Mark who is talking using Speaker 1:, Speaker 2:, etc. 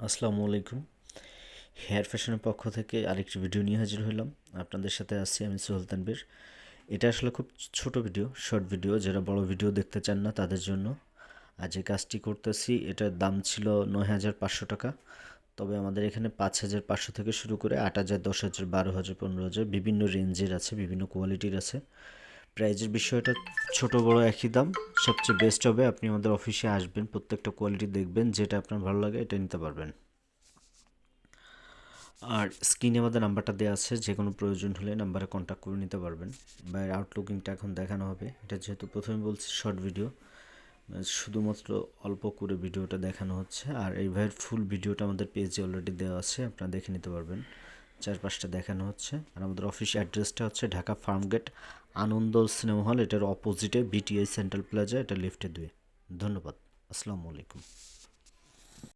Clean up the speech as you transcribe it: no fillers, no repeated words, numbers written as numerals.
Speaker 1: আসসালামু আলাইকুম। হেয়ার ফ্যাশনের পক্ষ থেকে আরেকটি ভিডিও নিয়ে হাজির হলাম। আপনাদের সাথে আছি আমি সোহেল তানভীর। এটা আসলে খুব ছোট ভিডিও, শর্ট ভিডিও। যারা বড় ভিডিও দেখতে চান না তাদের জন্য। আর যে কাজটি করতেছি এটার দাম ছিল ৯,৫০০ টাকা। তবে আমাদের এখানে ৫,৫০০ থেকে শুরু করে ৮,০০০, ১০,০০০, ১২,০০০, ১৫,০০০ বিভিন্ন রেঞ্জের আছে, বিভিন্ন কোয়ালিটির আছে। প্রাইজের বিষয়টা ছোট বড় একই দাম। সবচেয়ে বেস্ট হবে আপনি আমাদের অফিসে আসবেন, প্রত্যেকটা কোয়ালিটি দেখবেন, যেটা আপনার ভালো লাগে এটা নিতে পারবেন। আর স্ক্রিনে আমাদের নাম্বারটা দেওয়া আছে, যে কোনো প্রয়োজন হলে নাম্বারে কন্ট্যাক্ট করে নিতে পারবেন। বাইরের আউটলুকিংটা এখন দেখানো হবে। এটা যেহেতু প্রথমে বলছি শর্ট ভিডিও, শুধুমাত্র অল্প করে ভিডিওটা দেখানো হচ্ছে। আর এই ভাইয়ের ফুল ভিডিওটা আমাদের পেজে অলরেডি দেওয়া আছে, আপনারা দেখে নিতে পারবেন। চারপাশটা দেখানো হচ্ছে। আর আমাদের অফিস অ্যাড্রেসটা হচ্ছে ঢাকা ফার্মগেট, আনন্দ সিনেমা হল, এটার অপোজিটে বিটিআই সেন্ট্রাল প্লাজা, এটা লিফটে 2। ধন্যবাদ। আসসালামু আলাইকুম।